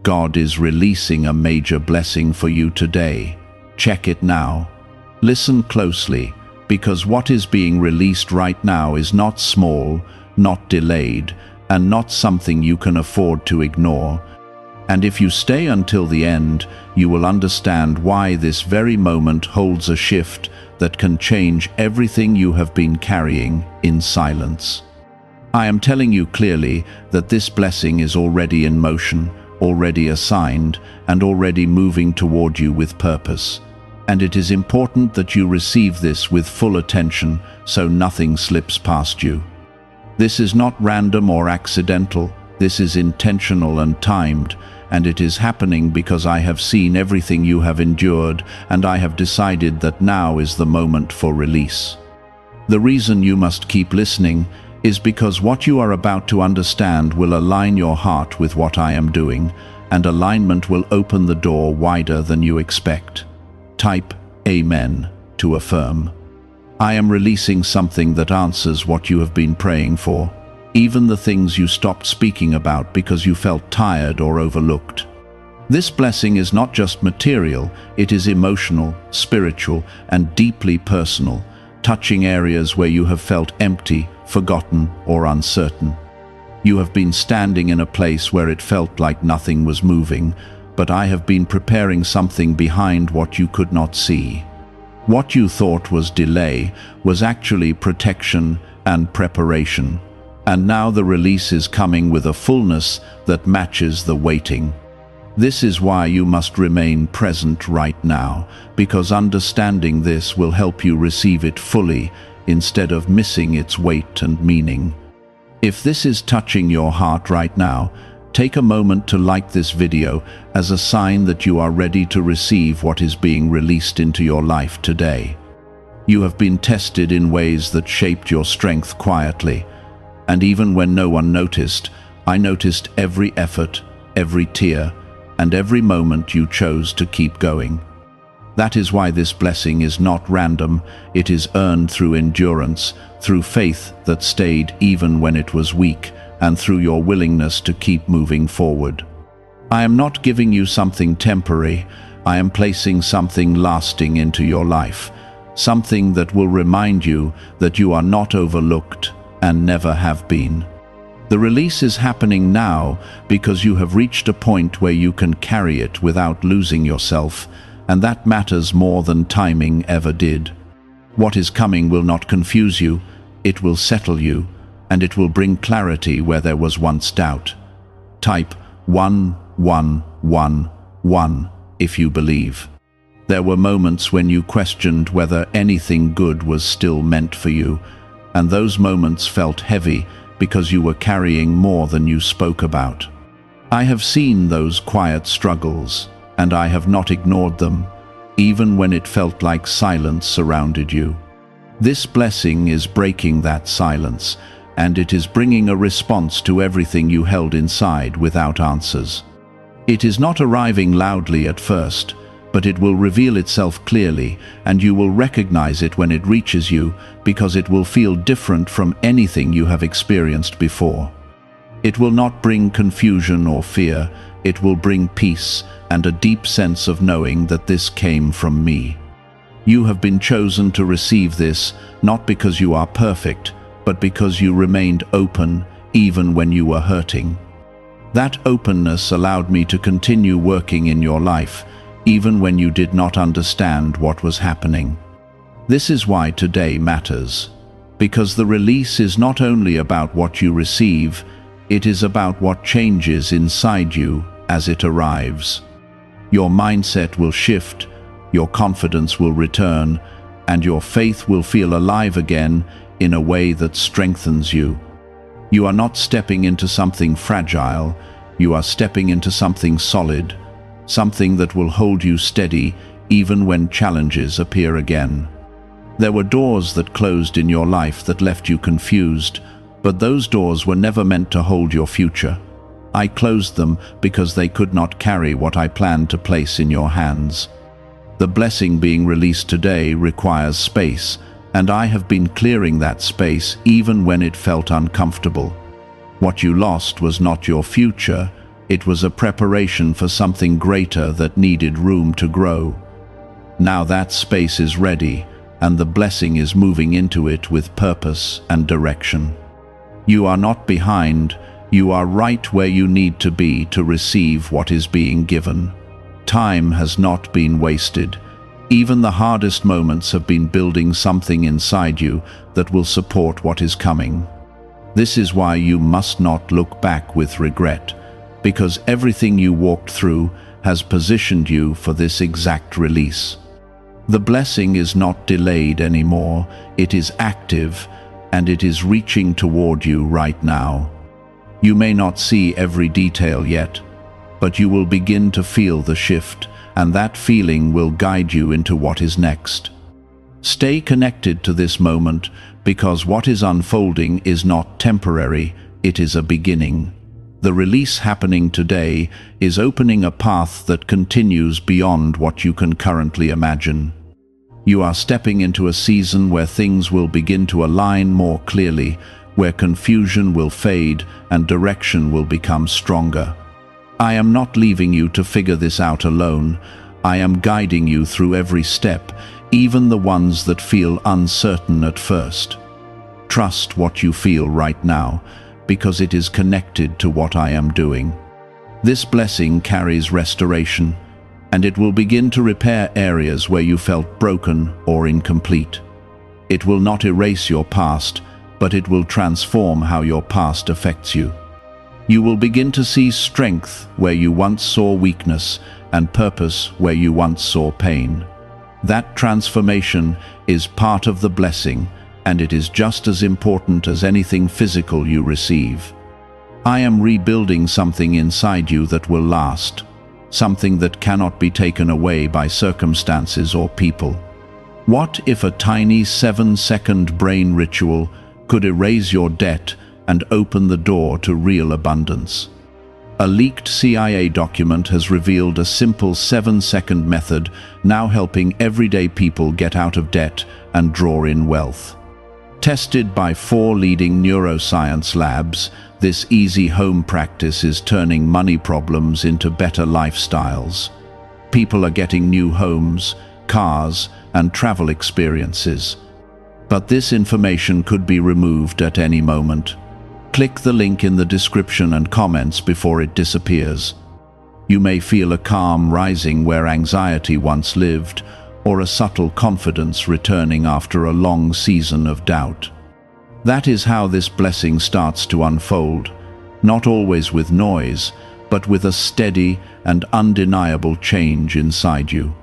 God is releasing a major blessing for you today. Check it now. Listen closely, because what is being released right now is not small, not delayed, and not something you can afford to ignore. And if you stay until the end, you will understand why this very moment holds a shift that can change everything you have been carrying in silence. I am telling you clearly that this blessing is already in motion, already assigned, and already moving toward you with purpose. And it is important that you receive this with full attention so nothing slips past you. This is not random or accidental. This is intentional and timed, and it is happening because I have seen everything you have endured, and I have decided that now is the moment for release. The reason you must keep listening is because what you are about to understand will align your heart with what I am doing, and alignment will open the door wider than you expect. Type Amen to affirm. I am releasing something that answers what you have been praying for, even the things you stopped speaking about because you felt tired or overlooked. This blessing is not just material, it is emotional, spiritual, and deeply personal, touching areas where you have felt empty, forgotten, or uncertain. You have been standing in a place where it felt like nothing was moving, but I have been preparing something behind what you could not see. What you thought was delay was actually protection and preparation. And now the release is coming with a fullness that matches the waiting. This is why you must remain present right now, because understanding this will help you receive it fully instead of missing its weight and meaning. If this is touching your heart right now, take a moment to like this video as a sign that you are ready to receive what is being released into your life today. You have been tested in ways that shaped your strength quietly, and even when no one noticed, I noticed every effort, every tear, and every moment you chose to keep going. That is why this blessing is not random, it is earned through endurance, through faith that stayed even when it was weak, and through your willingness to keep moving forward. I am not giving you something temporary, I am placing something lasting into your life, something that will remind you that you are not overlooked and never have been. The release is happening now because you have reached a point where you can carry it without losing yourself, and that matters more than timing ever did. What is coming will not confuse you, it will settle you, and it will bring clarity where there was once doubt. Type 1111 if you believe. There were moments when you questioned whether anything good was still meant for you, and those moments felt heavy because you were carrying more than you spoke about. I have seen those quiet struggles, and I have not ignored them, even when it felt like silence surrounded you. This blessing is breaking that silence, and it is bringing a response to everything you held inside without answers. It is not arriving loudly at first, but it will reveal itself clearly, and you will recognize it when it reaches you, because it will feel different from anything you have experienced before. It will not bring confusion or fear, it will bring peace and a deep sense of knowing that this came from me. You have been chosen to receive this, not because you are perfect, but because you remained open even when you were hurting. That openness allowed me to continue working in your life, even when you did not understand what was happening. This is why today matters, because the release is not only about what you receive, it is about what changes inside you as it arrives. Your mindset will shift, your confidence will return, and your faith will feel alive again in a way that strengthens you. You are not stepping into something fragile, you are stepping into something solid, something that will hold you steady even when challenges appear again. There were doors that closed in your life that left you confused, but those doors were never meant to hold your future. I closed them because they could not carry what I planned to place in your hands. The blessing being released today requires space, and I have been clearing that space even when it felt uncomfortable. What you lost was not your future, It was a preparation for something greater that needed room to grow. Now that space is ready, and the blessing is moving into it with purpose and direction. You are not behind, you are right where you need to be to receive what is being given. Time has not been wasted. Even the hardest moments have been building something inside you that will support what is coming. This is why you must not look back with regret, because everything you walked through has positioned you for this exact release. The blessing is not delayed anymore, it is active, and it is reaching toward you right now. You may not see every detail yet, but you will begin to feel the shift, and that feeling will guide you into what is next. Stay connected to this moment, because what is unfolding is not temporary, it is a beginning. The release happening today is opening a path that continues beyond what you can currently imagine. You are stepping into a season where things will begin to align more clearly, where confusion will fade and direction will become stronger. I am not leaving you to figure this out alone. I am guiding you through every step, even the ones that feel uncertain at first. Trust what you feel right now, because it is connected to what I am doing. This blessing carries restoration, and it will begin to repair areas where you felt broken or incomplete. It will not erase your past, but it will transform how your past affects you. You will begin to see strength where you once saw weakness and purpose where you once saw pain. That transformation is part of the blessing, and it is just as important as anything physical you receive. I am rebuilding something inside you that will last, something that cannot be taken away by circumstances or people. What if a tiny 7-second brain ritual could erase your debt and open the door to real abundance? A leaked CIA document has revealed a simple 7-second method now helping everyday people get out of debt and draw in wealth. Tested by 4 leading neuroscience labs, this easy home practice is turning money problems into better lifestyles. People are getting new homes, cars, and travel experiences. But this information could be removed at any moment. Click the link in the description and comments before it disappears. You may feel a calm rising where anxiety once lived, or a subtle confidence returning after a long season of doubt. That is how this blessing starts to unfold, not always with noise, but with a steady and undeniable change inside you.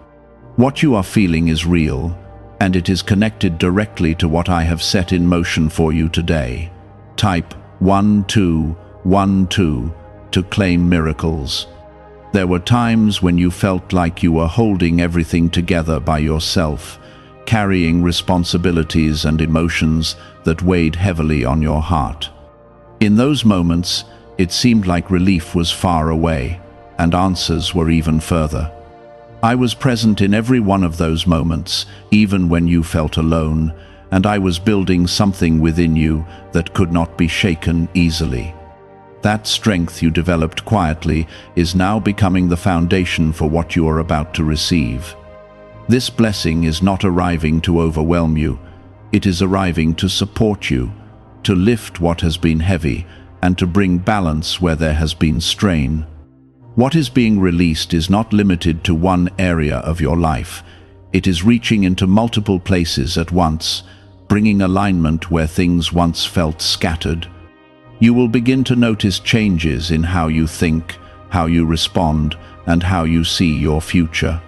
What you are feeling is real, and it is connected directly to what I have set in motion for you today. Type 1212 to claim miracles. There were times when you felt like you were holding everything together by yourself, carrying responsibilities and emotions that weighed heavily on your heart. In those moments, it seemed like relief was far away, and answers were even further. I was present in every one of those moments, even when you felt alone, and I was building something within you that could not be shaken easily. That strength you developed quietly is now becoming the foundation for what you are about to receive. This blessing is not arriving to overwhelm you. It is arriving to support you, to lift what has been heavy, and to bring balance where there has been strain. What is being released is not limited to one area of your life. It is reaching into multiple places at once, bringing alignment where things once felt scattered. You will begin to notice changes in how you think, how you respond, and how you see your future.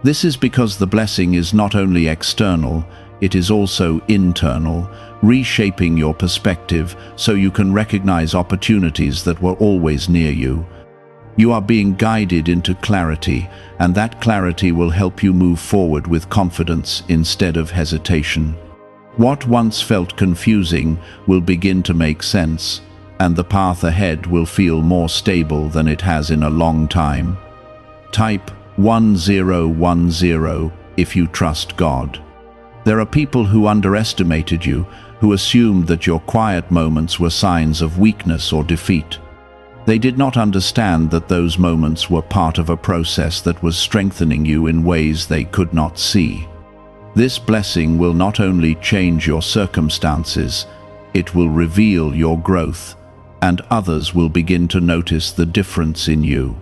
This is because the blessing is not only external, it is also internal, reshaping your perspective so you can recognize opportunities that were always near you. You are being guided into clarity, and that clarity will help you move forward with confidence instead of hesitation. What once felt confusing will begin to make sense, and the path ahead will feel more stable than it has in a long time. Type 1010 if you trust God. There are people who underestimated you, who assumed that your quiet moments were signs of weakness or defeat. They did not understand that those moments were part of a process that was strengthening you in ways they could not see. This blessing will not only change your circumstances, it will reveal your growth, and others will begin to notice the difference in you.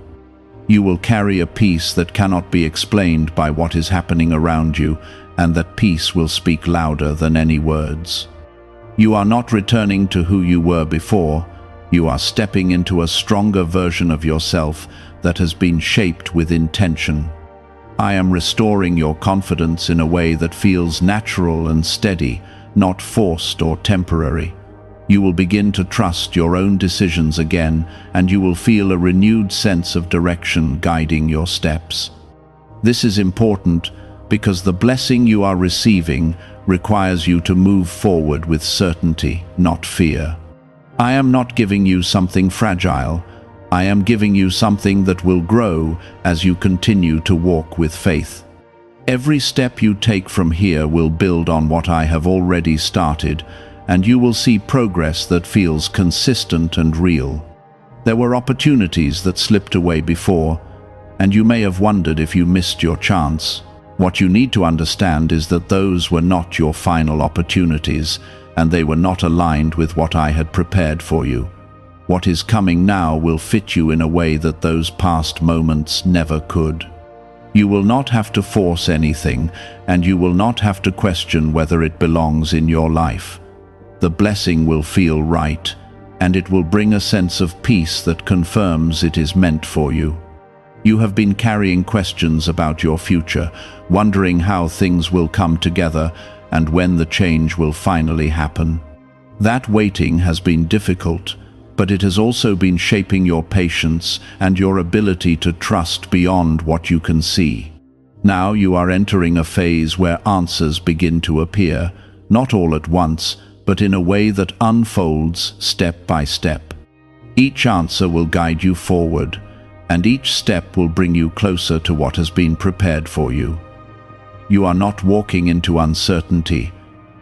You will carry a peace that cannot be explained by what is happening around you, and that peace will speak louder than any words. You are not returning to who you were before. You are stepping into a stronger version of yourself that has been shaped with intention. I am restoring your confidence in a way that feels natural and steady, not forced or temporary. You will begin to trust your own decisions again, and you will feel a renewed sense of direction guiding your steps. This is important because the blessing you are receiving requires you to move forward with certainty, not fear. I am not giving you something fragile. I am giving you something that will grow as you continue to walk with faith. Every step you take from here will build on what I have already started, and you will see progress that feels consistent and real. There were opportunities that slipped away before, and you may have wondered if you missed your chance. What you need to understand is that those were not your final opportunities, and they were not aligned with what I had prepared for you. What is coming now will fit you in a way that those past moments never could. You will not have to force anything, and you will not have to question whether it belongs in your life. The blessing will feel right, and it will bring a sense of peace that confirms it is meant for you. You have been carrying questions about your future, wondering how things will come together and when the change will finally happen. That waiting has been difficult, but it has also been shaping your patience and your ability to trust beyond what you can see. Now you are entering a phase where answers begin to appear, not all at once, but in a way that unfolds step by step. Each answer will guide you forward, and each step will bring you closer to what has been prepared for you. You are not walking into uncertainty.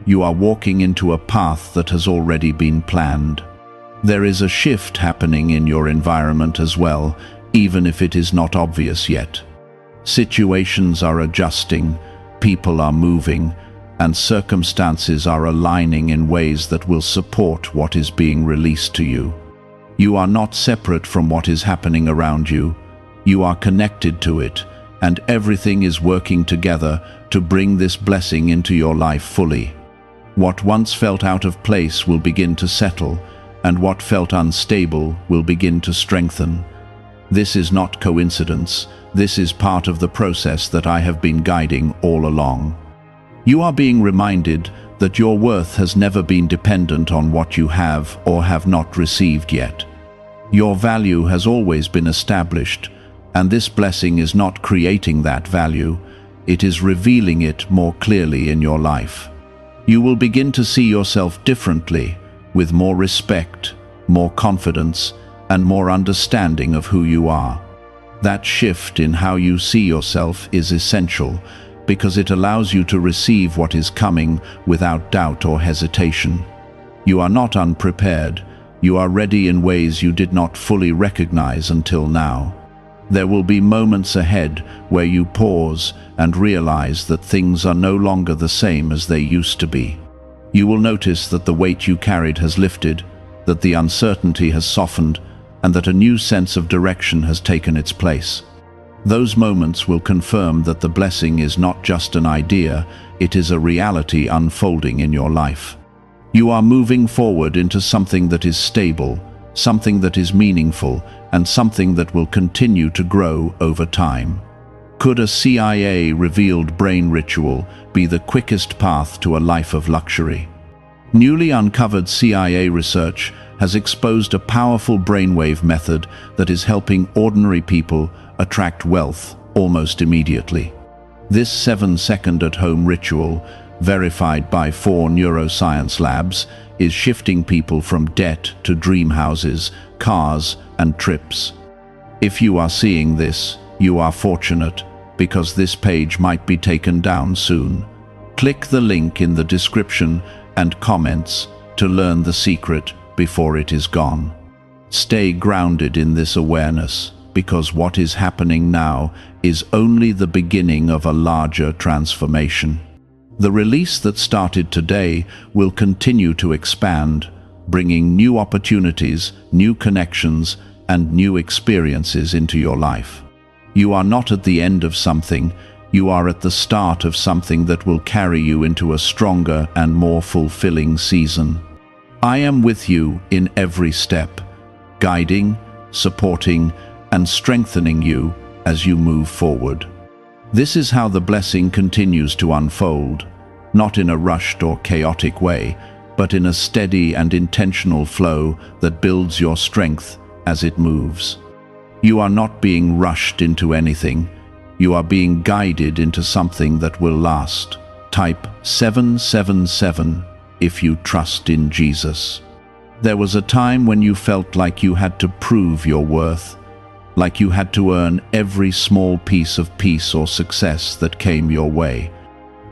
You are walking into a path that has already been planned. There is a shift happening in your environment as well, even if it is not obvious yet. Situations are adjusting, people are moving, and circumstances are aligning in ways that will support what is being released to you. You are not separate from what is happening around you. You are connected to it, and everything is working together to bring this blessing into your life fully. What once felt out of place will begin to settle, and what felt unstable will begin to strengthen. This is not coincidence. This is part of the process that I have been guiding all along. You are being reminded that your worth has never been dependent on what you have or have not received yet. Your value has always been established, and this blessing is not creating that value, it is revealing it more clearly in your life. You will begin to see yourself differently, with more respect, more confidence, and more understanding of who you are. That shift in how you see yourself is essential, because it allows you to receive what is coming without doubt or hesitation. You are not unprepared. You are ready in ways you did not fully recognize until now. There will be moments ahead where you pause and realize that things are no longer the same as they used to be. You will notice that the weight you carried has lifted, that the uncertainty has softened, and that a new sense of direction has taken its place. Those moments will confirm that the blessing is not just an idea, it is a reality unfolding in your life. You are moving forward into something that is stable, something that is meaningful, and something that will continue to grow over time. Could a CIA-revealed brain ritual be the quickest path to a life of luxury? Newly uncovered CIA research has exposed a powerful brainwave method that is helping ordinary people attract wealth almost immediately. This 7-second at-home ritual, verified by 4 neuroscience labs, is shifting people from debt to dream houses, cars, and trips. If you are seeing this, you are fortunate, because this page might be taken down soon. Click the link in the description and comments to learn the secret before it is gone. Stay grounded in this awareness, because what is happening now is only the beginning of a larger transformation. The release that started today will continue to expand, bringing new opportunities, new connections, and new experiences into your life. You are not at the end of something, you are at the start of something that will carry you into a stronger and more fulfilling season. I am with you in every step, guiding, supporting, and strengthening you as you move forward. This is how the blessing continues to unfold, not in a rushed or chaotic way, but in a steady and intentional flow that builds your strength as it moves. You are not being rushed into anything, you are being guided into something that will last. Type 777 if you trust in Jesus. There was a time when you felt like you had to prove your worth, like you had to earn every small piece of peace or success that came your way.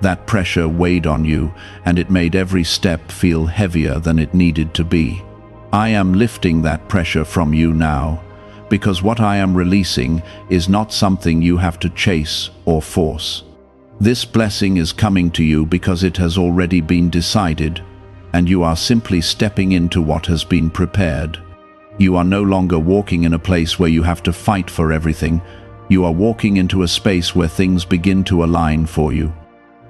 That pressure weighed on you, and it made every step feel heavier than it needed to be. I am lifting that pressure from you now, because what I am releasing is not something you have to chase or force. This blessing is coming to you because it has already been decided, and you are simply stepping into what has been prepared. You are no longer walking in a place where you have to fight for everything. You are walking into a space where things begin to align for you.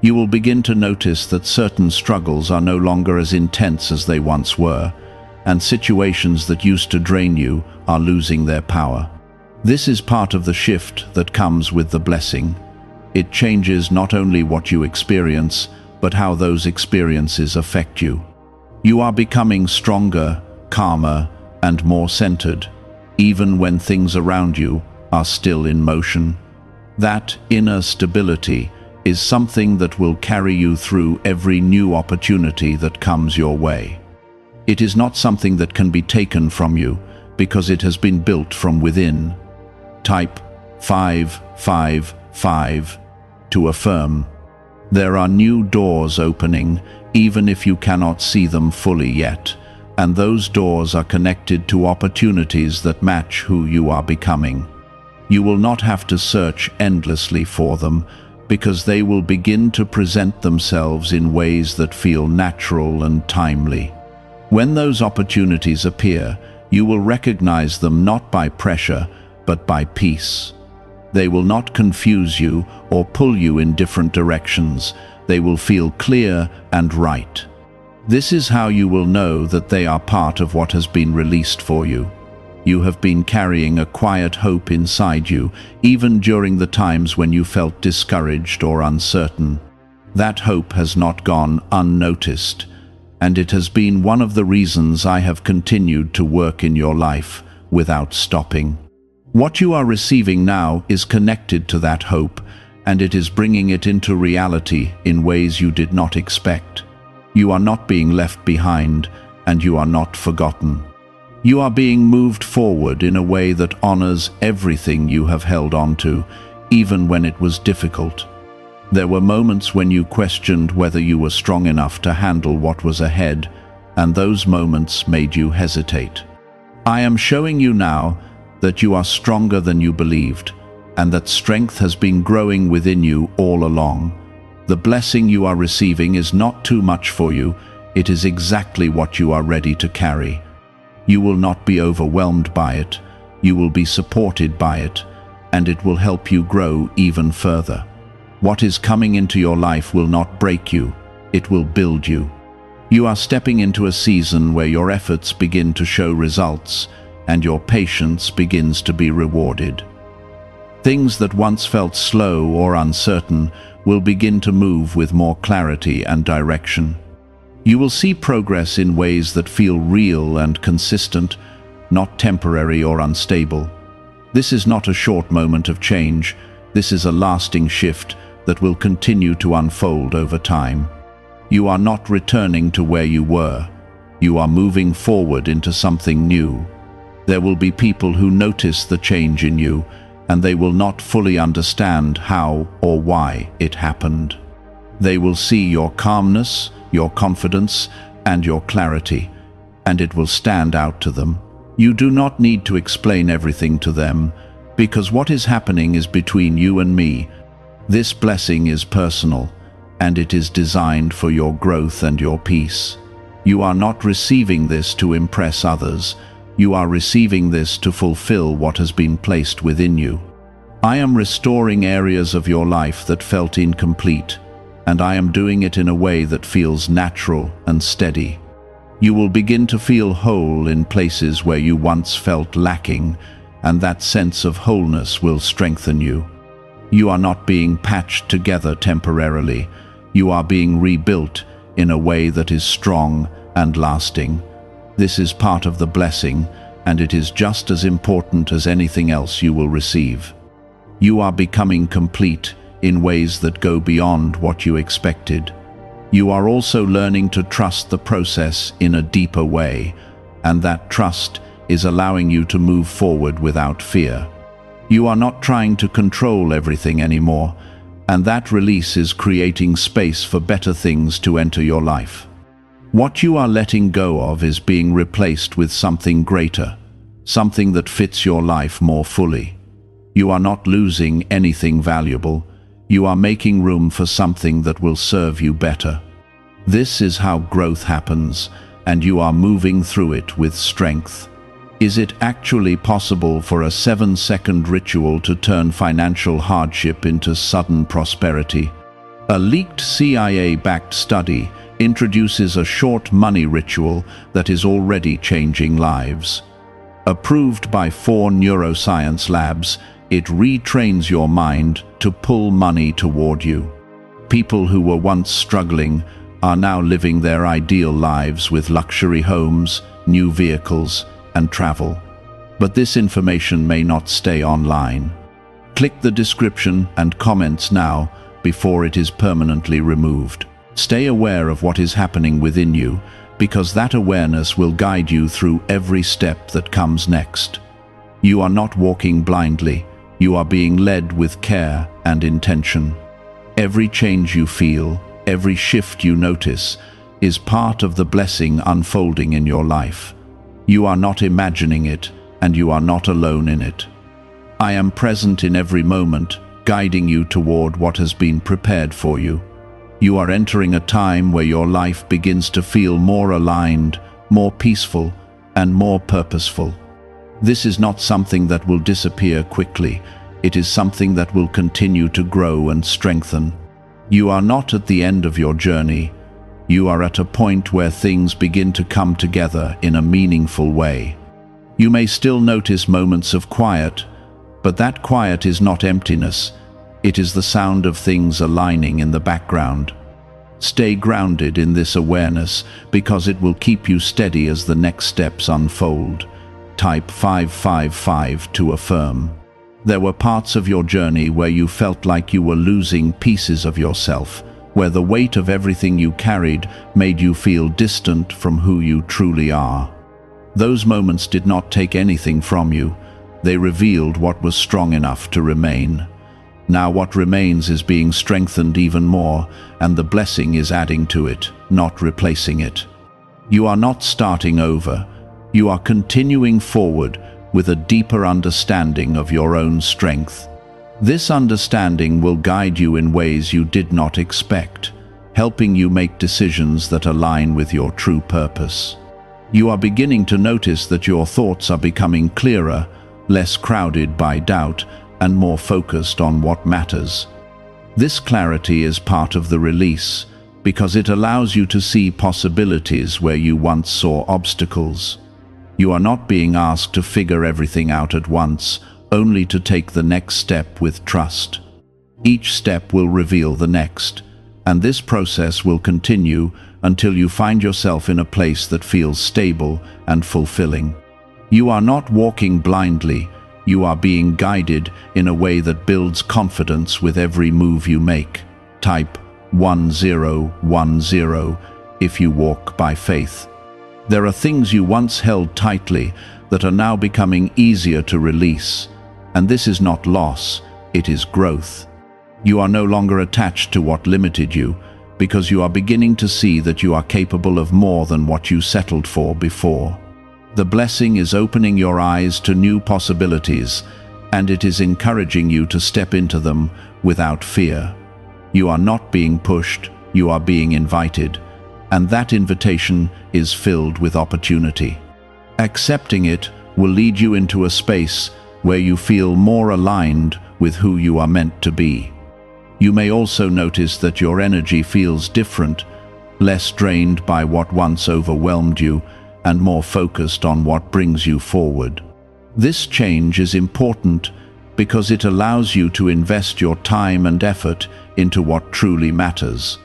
You will begin to notice that certain struggles are no longer as intense as they once were, and situations that used to drain you are losing their power. This is part of the shift that comes with the blessing. It changes not only what you experience, but how those experiences affect you. You are becoming stronger, calmer, and more centered, even when things around you are still in motion. That inner stability is something that will carry you through every new opportunity that comes your way. It is not something that can be taken from you, because it has been built from within. Type 555 to affirm. There are new doors opening, even if you cannot see them fully yet, and those doors are connected to opportunities that match who you are becoming. You will not have to search endlessly for them, because they will begin to present themselves in ways that feel natural and timely. When those opportunities appear, you will recognize them not by pressure, but by peace. They will not confuse you or pull you in different directions. They will feel clear and right. This is how you will know that they are part of what has been released for you. You have been carrying a quiet hope inside you, even during the times when you felt discouraged or uncertain. That hope has not gone unnoticed, and it has been one of the reasons I have continued to work in your life without stopping. What you are receiving now is connected to that hope, and it is bringing it into reality in ways you did not expect. You are not being left behind, and you are not forgotten. You are being moved forward in a way that honors everything you have held on to, even when it was difficult. There were moments when you questioned whether you were strong enough to handle what was ahead, and those moments made you hesitate. I am showing you now that you are stronger than you believed, and that strength has been growing within you all along. The blessing you are receiving is not too much for you, it is exactly what you are ready to carry. You will not be overwhelmed by it, you will be supported by it, and it will help you grow even further. What is coming into your life will not break you, it will build you. You are stepping into a season where your efforts begin to show results, and your patience begins to be rewarded. Things that once felt slow or uncertain will begin to move with more clarity and direction. You will see progress in ways that feel real and consistent, not temporary or unstable. This is not a short moment of change, this is a lasting shift that will continue to unfold over time. You are not returning to where you were, you are moving forward into something new. There will be people who notice the change in you, and they will not fully understand how or why it happened. They will see your calmness, your confidence, and your clarity, and it will stand out to them. You do not need to explain everything to them, because what is happening is between you and me. This blessing is personal, and it is designed for your growth and your peace. You are not receiving this to impress others. You are receiving this to fulfill what has been placed within you. I am restoring areas of your life that felt incomplete, and I am doing it in a way that feels natural and steady. You will begin to feel whole in places where you once felt lacking, and that sense of wholeness will strengthen you. You are not being patched together temporarily. You are being rebuilt in a way that is strong and lasting. This is part of the blessing, and it is just as important as anything else you will receive. You are becoming complete in ways that go beyond what you expected. You are also learning to trust the process in a deeper way, and that trust is allowing you to move forward without fear. You are not trying to control everything anymore, and that release is creating space for better things to enter your life. What you are letting go of is being replaced with something greater, something that fits your life more fully. You are not losing anything valuable. You are making room for something that will serve you better. This is how growth happens, and you are moving through it with strength. Is it actually possible for a 7-second ritual to turn financial hardship into sudden prosperity? A leaked CIA-backed study introduces a short money ritual that is already changing lives. Approved by 4 neuroscience labs, it retrains your mind to pull money toward you. People who were once struggling are now living their ideal lives with luxury homes, new vehicles, and travel. But this information may not stay online. Click the description and comments now before it is permanently removed. Stay aware of what is happening within you, because that awareness will guide you through every step that comes next. You are not walking blindly. You are being led with care and intention. Every change you feel, every shift you notice, is part of the blessing unfolding in your life. You are not imagining it, and you are not alone in it. I am present in every moment, guiding you toward what has been prepared for you. You are entering a time where your life begins to feel more aligned, more peaceful, and more purposeful. This is not something that will disappear quickly. It is something that will continue to grow and strengthen. You are not at the end of your journey. You are at a point where things begin to come together in a meaningful way. You may still notice moments of quiet, but that quiet is not emptiness. It is the sound of things aligning in the background. Stay grounded in this awareness, because it will keep you steady as the next steps unfold. Type 555 to affirm. There were parts of your journey where you felt like you were losing pieces of yourself, where the weight of everything you carried made you feel distant from who you truly are. Those moments did not take anything from you. They revealed what was strong enough to remain. Now what remains is being strengthened even more, and the blessing is adding to it, not replacing it. You are not starting over. You are continuing forward with a deeper understanding of your own strength. This understanding will guide you in ways you did not expect, helping you make decisions that align with your true purpose. You are beginning to notice that your thoughts are becoming clearer, less crowded by doubt, and more focused on what matters. This clarity is part of the release, because it allows you to see possibilities where you once saw obstacles. You are not being asked to figure everything out at once, only to take the next step with trust. Each step will reveal the next, and this process will continue until you find yourself in a place that feels stable and fulfilling. You are not walking blindly. You are being guided in a way that builds confidence with every move you make. Type 1010 if you walk by faith. There are things you once held tightly that are now becoming easier to release. And this is not loss, it is growth. You are no longer attached to what limited you, because you are beginning to see that you are capable of more than what you settled for before. The blessing is opening your eyes to new possibilities, and it is encouraging you to step into them without fear. You are not being pushed, you are being invited, and that invitation is filled with opportunity. Accepting it will lead you into a space where you feel more aligned with who you are meant to be. You may also notice that your energy feels different, less drained by what once overwhelmed you, and more focused on what brings you forward. This change is important because it allows you to invest your time and effort into what truly matters.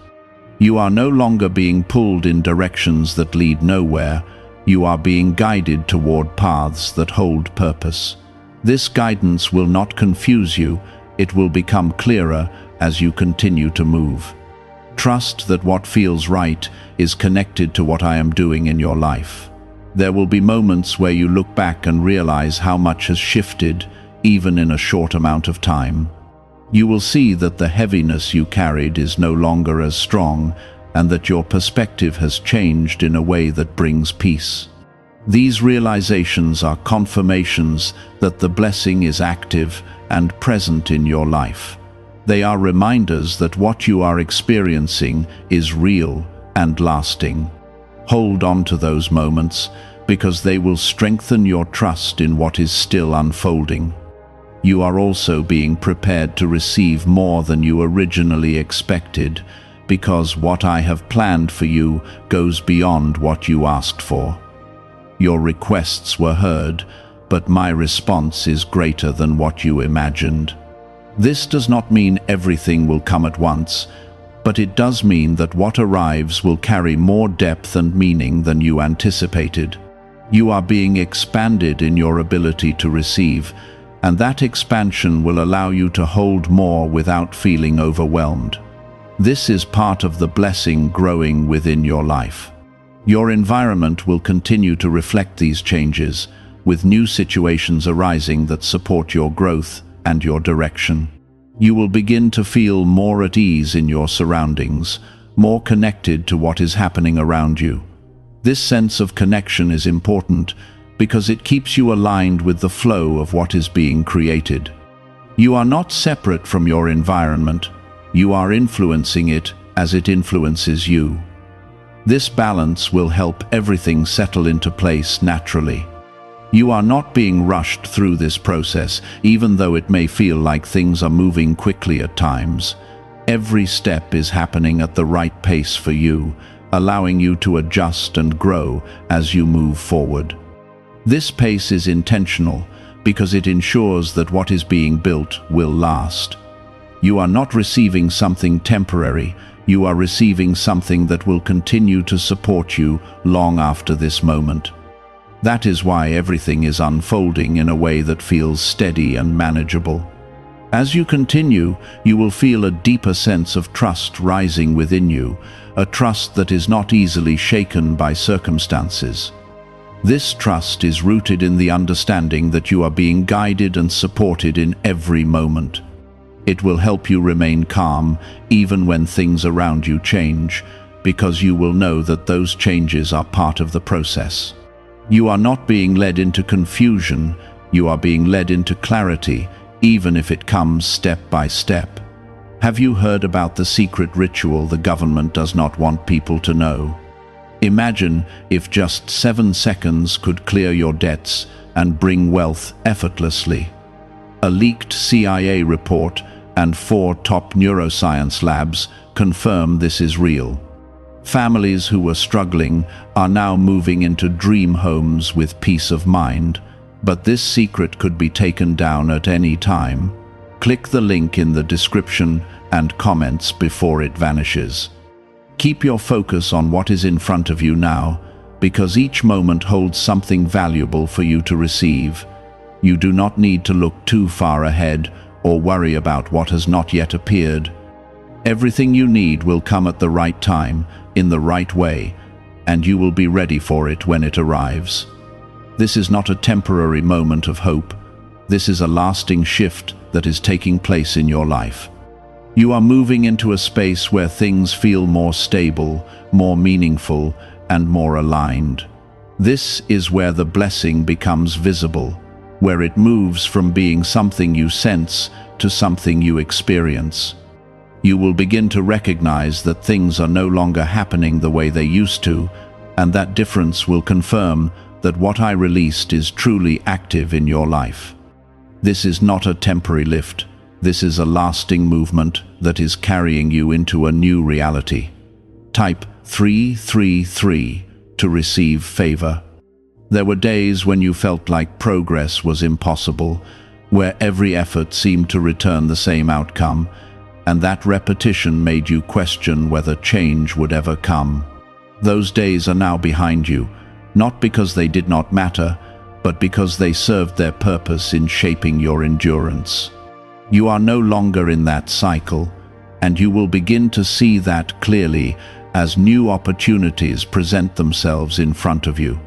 You are no longer being pulled in directions that lead nowhere. You are being guided toward paths that hold purpose. This guidance will not confuse you, it will become clearer as you continue to move. Trust that what feels right is connected to what I am doing in your life. There will be moments where you look back and realize how much has shifted, even in a short amount of time. You will see that the heaviness you carried is no longer as strong, and that your perspective has changed in a way that brings peace. These realizations are confirmations that the blessing is active and present in your life. They are reminders that what you are experiencing is real and lasting. Hold on to those moments, because they will strengthen your trust in what is still unfolding. You are also being prepared to receive more than you originally expected, because what I have planned for you goes beyond what you asked for. Your requests were heard, but my response is greater than what you imagined. This does not mean everything will come at once, but it does mean that what arrives will carry more depth and meaning than you anticipated. You are being expanded in your ability to receive, and that expansion will allow you to hold more without feeling overwhelmed. This is part of the blessing growing within your life. Your environment will continue to reflect these changes, with new situations arising that support your growth and your direction. You will begin to feel more at ease in your surroundings, more connected to what is happening around you. This sense of connection is important because it keeps you aligned with the flow of what is being created. You are not separate from your environment, you are influencing it as it influences you. This balance will help everything settle into place naturally. You are not being rushed through this process, even though it may feel like things are moving quickly at times. Every step is happening at the right pace for you, allowing you to adjust and grow as you move forward. This pace is intentional because it ensures that what is being built will last. You are not receiving something temporary, you are receiving something that will continue to support you long after this moment. That is why everything is unfolding in a way that feels steady and manageable. As you continue, you will feel a deeper sense of trust rising within you, a trust that is not easily shaken by circumstances. This trust is rooted in the understanding that you are being guided and supported in every moment. It will help you remain calm even when things around you change, because you will know that those changes are part of the process. You are not being led into confusion, you are being led into clarity, even if it comes step by step. Have you heard about the secret ritual the government does not want people to know? Imagine if just 7 seconds could clear your debts and bring wealth effortlessly. A leaked CIA report and 4 top neuroscience labs confirm this is real. Families who were struggling are now moving into dream homes with peace of mind, but this secret could be taken down at any time. Click the link in the description and comments before it vanishes. Keep your focus on what is in front of you now, because each moment holds something valuable for you to receive. You do not need to look too far ahead or worry about what has not yet appeared. Everything you need will come at the right time, in the right way, and you will be ready for it when it arrives. This is not a temporary moment of hope. This is a lasting shift that is taking place in your life. You are moving into a space where things feel more stable, more meaningful, and more aligned. This is where the blessing becomes visible, where it moves from being something you sense to something you experience. You will begin to recognize that things are no longer happening the way they used to, and that difference will confirm that what I released is truly active in your life. This is not a temporary lift. This is a lasting movement that is carrying you into a new reality. Type 333 to receive favor. There were days when you felt like progress was impossible, where every effort seemed to return the same outcome, and that repetition made you question whether change would ever come. Those days are now behind you, not because they did not matter, but because they served their purpose in shaping your endurance. You are no longer in that cycle, and you will begin to see that clearly as new opportunities present themselves in front of you.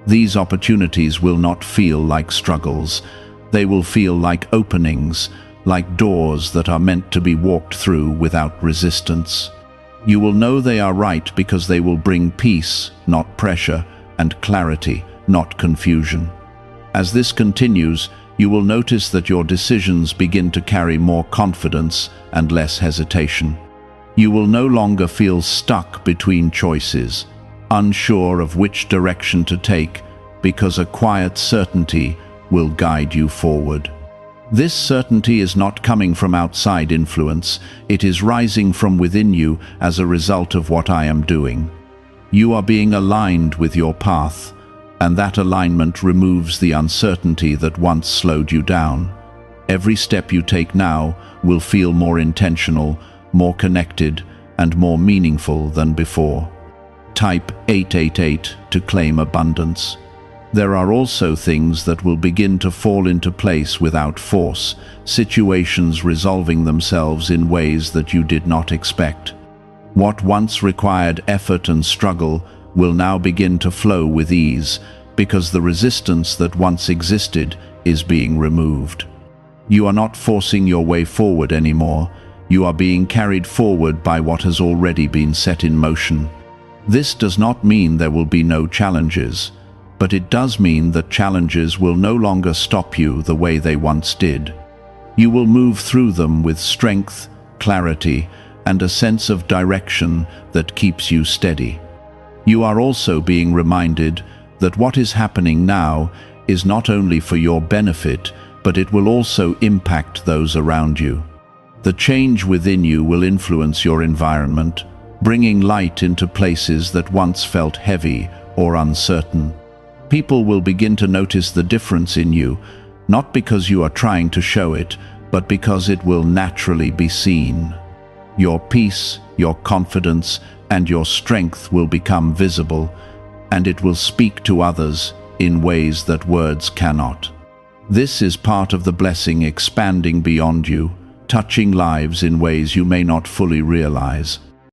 These opportunities will not feel like struggles. They will feel like openings, like doors that are meant to be walked through without resistance. You will know they are right because they will bring peace, not pressure, and clarity, not confusion. As this continues, you will notice that your decisions begin to carry more confidence and less hesitation. You will no longer feel stuck between choices, unsure of which direction to take, because a quiet certainty will guide you forward. This certainty is not coming from outside influence, it is rising from within you as a result of what I am doing. You are being aligned with your path, and that alignment removes the uncertainty that once slowed you down. Every step you take now will feel more intentional, more connected, and more meaningful than before. Type 888 to claim abundance. There are also things that will begin to fall into place without force, situations resolving themselves in ways that you did not expect. What once required effort and struggle will now begin to flow with ease, because the resistance that once existed is being removed. You are not forcing your way forward anymore. You are being carried forward by what has already been set in motion. This does not mean there will be no challenges, but it does mean that challenges will no longer stop you the way they once did. You will move through them with strength, clarity, and a sense of direction that keeps you steady. You are also being reminded that what is happening now is not only for your benefit, but it will also impact those around you. The change within you will influence your environment, bringing light into places that once felt heavy or uncertain. People will begin to notice the difference in you, not because you are trying to show it, but because it will naturally be seen. Your peace, your confidence, and your strength will become visible, and it will speak to others in ways that words cannot. This is part of the blessing expanding beyond you, touching lives in ways you may not fully realize.